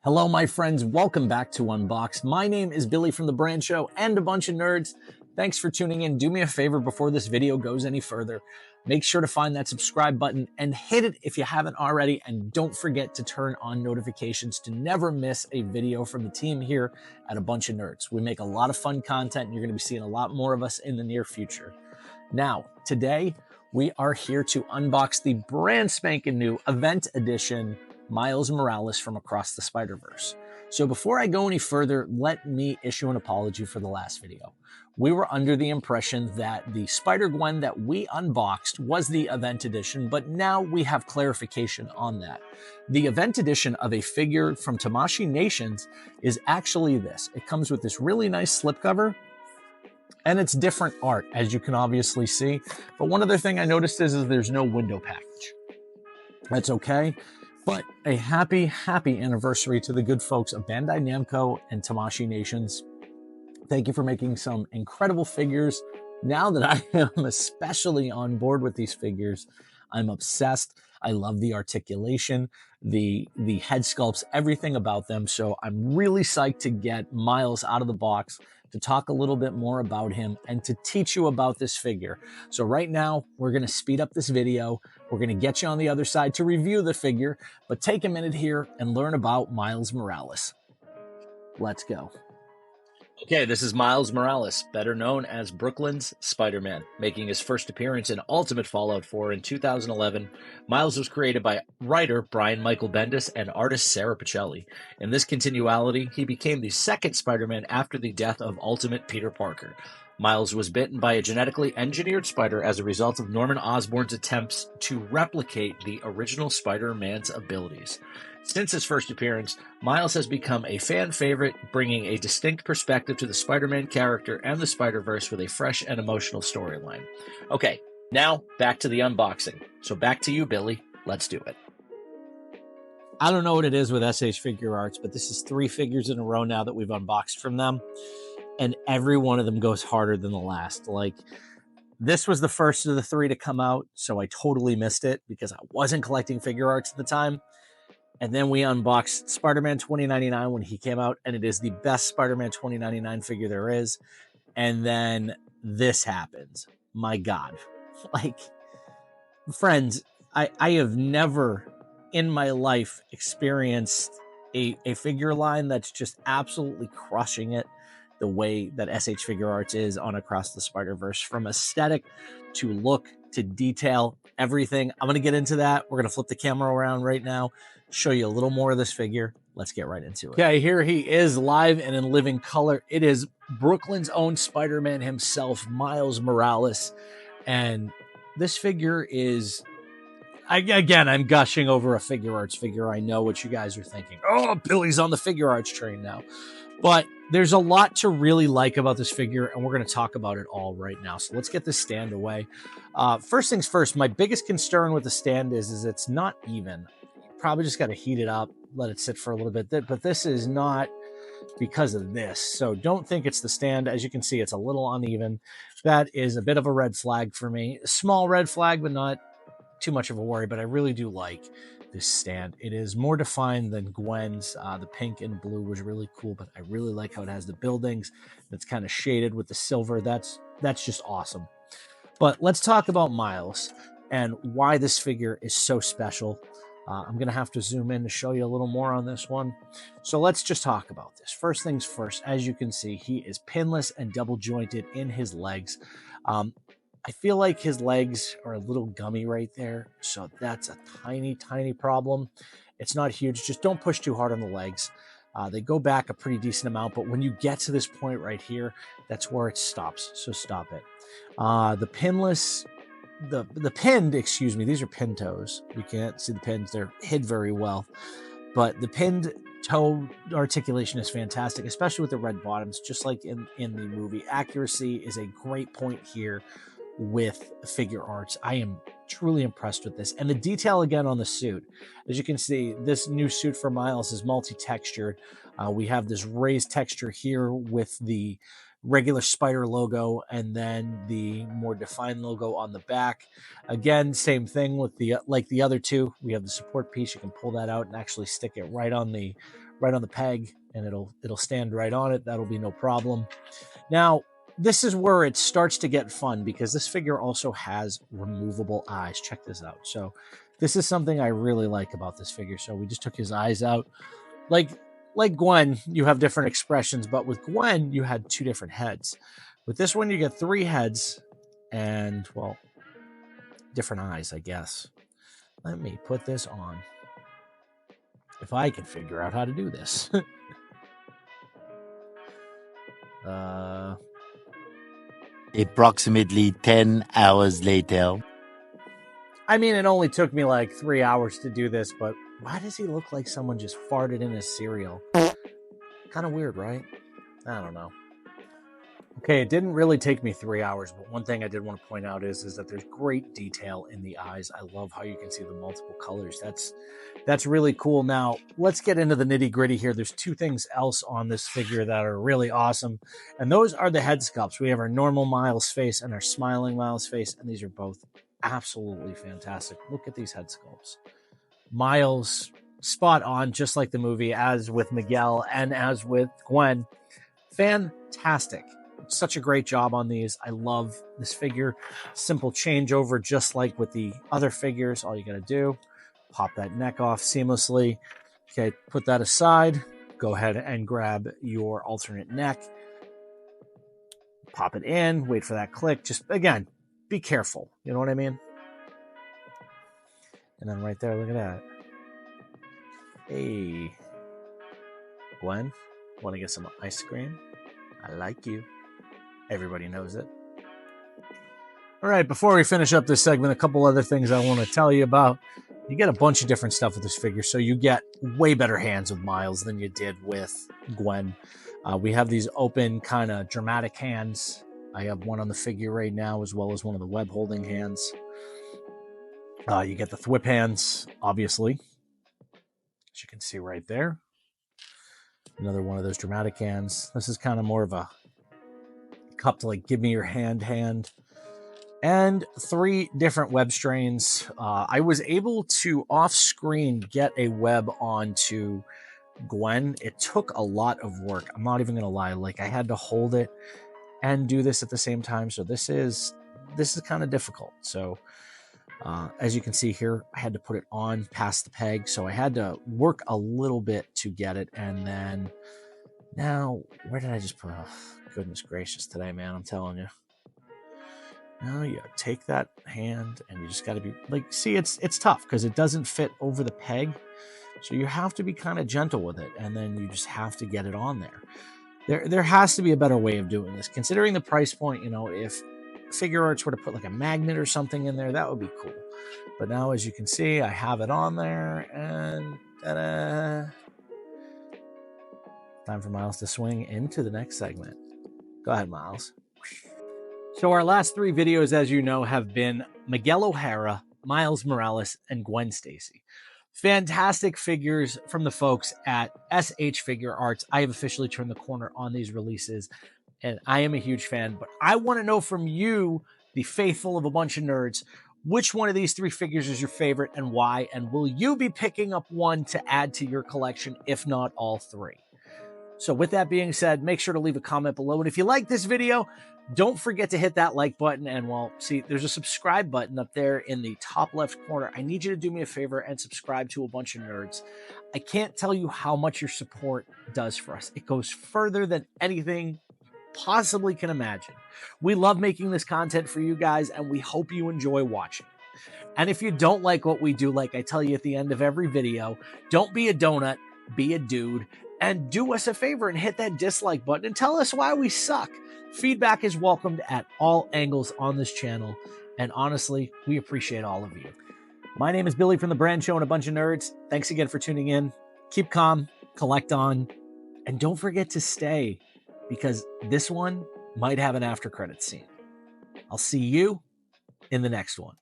Hello, my friends. Welcome back to Unboxd. My name is Billy from The Brand Show and a bunch of nerds. Thanks for tuning in. Do me a favor before this video goes any further. Make sure to find that subscribe button and hit it if you haven't already. And don't forget to turn on notifications to never miss a video from the team here at A Bunch of Nerds. We make a lot of fun content, and you're going to be seeing a lot more of us in the near future. Now, today, we are here to unbox the brand spanking new event edition Miles Morales from Across the Spider-Verse. So before I go any further, let me issue an apology for the last video. We were under the impression that the Spider-Gwen that we unboxed was the event edition, but now we have clarification on that. The event edition of a figure from Tamashi Nations is actually this. It comes with this really nice slipcover, and it's different art, as you can obviously see. But one other thing I noticed is there's no window package. That's okay. But a happy, happy anniversary to the good folks of Bandai Namco and Tamashi Nations. Thank you for making some incredible figures. Now that I am especially on board with these figures, I'm obsessed. I love the articulation, the head sculpts, everything about them. So I'm really psyched to get Miles out of the box, to talk a little bit more about him and to teach you about this figure. So right now, we're gonna speed up this video. We're gonna get you on the other side to review the figure, but take a minute here and learn about Miles Morales. Let's go. Okay, this is Miles Morales, better known as Brooklyn's Spider-Man. Making his first appearance in Ultimate Fallout 4 in 2011, Miles was created by writer Brian Michael Bendis and artist Sarah Pichelli. In this continuality, he became the second Spider-Man after the death of Ultimate Peter Parker. Miles was bitten by a genetically engineered spider as a result of Norman Osborn's attempts to replicate the original Spider-Man's abilities. Since his first appearance, Miles has become a fan favorite, bringing a distinct perspective to the Spider-Man character and the Spider-Verse with a fresh and emotional storyline. Okay, now back to the unboxing. So back to you, Billy. Let's do it. I don't know what it is with SH Figure Arts, but this is 3 figures in a row now that we've unboxed from them, and every one of them goes harder than the last. Like, this was the first of the 3 to come out, so I totally missed it because I wasn't collecting figure arts at the time. And then we unboxed Spider-Man 2099 when he came out, and it is the best Spider-Man 2099 figure there is. And then this happens. My God. Like, friends, I have never in my life experienced a figure line that's just absolutely crushing it the way that SH Figure Arts is on Across the Spider-Verse. From aesthetic to look to detail, everything. I'm going to get into that. We're going to flip the camera around right now, show you a little more of this figure. Let's get right into it. Okay, here he is live and in living color. It is Brooklyn's own Spider-Man himself, Miles Morales. And this figure is, again, I'm gushing over a figure arts figure. I know what you guys are thinking. Oh, Billy's on the figure arts train now. But there's a lot to really like about this figure, and we're going to talk about it all right now. So let's get this stand away. First things first, my biggest concern with the stand is it's not even. You probably just got to heat it up, let it sit for a little bit. But this is not because of this. So don't think it's the stand. As you can see, it's a little uneven. That is a bit of a red flag for me. A small red flag, but not too much of a worry. But I really do like this stand. It is more defined than Gwen's. The pink and blue was really cool, but I really like how it has the buildings that's kind of shaded with the silver. That's just awesome. But let's talk about Miles and why this figure is so special. I'm going to have to zoom in to show you a little more on this one. So let's just talk about this. First things first, as you can see, he is pinless and double jointed in his legs. I feel like his legs are a little gummy right there, so that's a tiny, tiny problem. It's not huge. Just don't push too hard on the legs. They go back a pretty decent amount, but when you get to this point right here, that's where it stops, so stop it. The pinned, excuse me, these are pin toes. You can't see the pins. They're hid very well, but the pinned toe articulation is fantastic, especially with the red bottoms, just like in the movie. Accuracy is a great point here with figure arts. I am truly impressed with this. And the detail again on the suit. As you can see, this new suit for Miles is multi-textured. We have this raised texture here with the regular spider logo and then the more defined logo on the back. Again, same thing with the like the other two. We have the support piece. You can pull that out and actually stick it right on the right on the peg, and it'll stand right on it. That'll be no problem. Now, this is where it starts to get fun because this figure also has removable eyes. Check this out. So this is something I really like about this figure. So we just took his eyes out. Like Gwen, you have different expressions, but with Gwen, you had 2 different heads. With this one, you get 3 heads and, well, different eyes, I guess. Let me put this on. If I can figure out how to do this. Approximately 10 hours later. I mean, it only took me like 3 hours to do this, but why does he look like someone just farted in his cereal? Kind of weird, right? I don't know. Okay, it didn't really take me 3 hours, but one thing I did want to point out is that there's great detail in the eyes. I love how you can see the multiple colors. That's really cool. Now, let's get into the nitty-gritty here. There's 2 things else on this figure that are really awesome, and those are the head sculpts. We have our normal Miles face and our smiling Miles face, and these are both absolutely fantastic. Look at these head sculpts. Miles, spot on, just like the movie, as with Miguel and as with Gwen. Fantastic. Such a great job on these. I love this figure. Simple changeover, just like with the other figures. All you got to do, pop that neck off seamlessly. Okay, put that aside. Go ahead and grab your alternate neck. Pop it in. Wait for that click. Just, again, be careful. You know what I mean? And then right there, look at that. Hey. Gwen, want to get some ice cream? I like you. Everybody knows it. All right, before we finish up this segment, a couple other things I want to tell you about. You get a bunch of different stuff with this figure, so you get way better hands with Miles than you did with Gwen. We have these open kind of dramatic hands. I have one on the figure right now, as well as one of the web holding hands. You get the thwip hands, obviously, as you can see right there. Another one of those dramatic hands. This is kind of more of a cup to like give me your hand. And 3 different web strains. I was able to off screen get a web onto Gwen. It took a lot of work. I'm not even gonna lie. Like, I had to hold it and do this at the same time. So this is kind of difficult. So as you can see here, I had to put it on past the peg. So I had to work a little bit to get it. And then now, where did I just put? Oh, goodness gracious today, man. I'm telling you. Now you take that hand and you just got to be like, see, it's tough because it doesn't fit over the peg. So you have to be kind of gentle with it. And then you just have to get it on there. There has to be a better way of doing this. Considering the price point, you know, if Figure Arts were to put like a magnet or something in there, that would be cool. But now, as you can see, I have it on there, and ta-da! Time for Miles to swing into the next segment. Go ahead, Miles. So our last 3 videos, as you know, have been Miguel O'Hara, Miles Morales, and Gwen Stacy. Fantastic figures from the folks at SH Figure Arts. I have officially turned the corner on these releases, and I am a huge fan. But I want to know from you, the faithful of a bunch of nerds, which one of these 3 figures is your favorite and why? And will you be picking up one to add to your collection, if not all 3? So with that being said, make sure to leave a comment below. And if you like this video, don't forget to hit that like button. And well, see, there's a subscribe button up there in the top left corner. I need you to do me a favor and subscribe to A Bunch of Nerds. I can't tell you how much your support does for us. It goes further than anything possibly can imagine. We love making this content for you guys, and we hope you enjoy watching. And if you don't like what we do, like I tell you at the end of every video, don't be a donut, be a dude, and do us a favor and hit that dislike button and tell us why we suck. Feedback is welcomed at all angles on this channel, and honestly, we appreciate all of you. My name is Billy from The Brand Show and A Bunch of Nerds. Thanks again for tuning in. Keep calm, collect on, and don't forget to stay, because this one might have an after credits scene. I'll see you in the next one.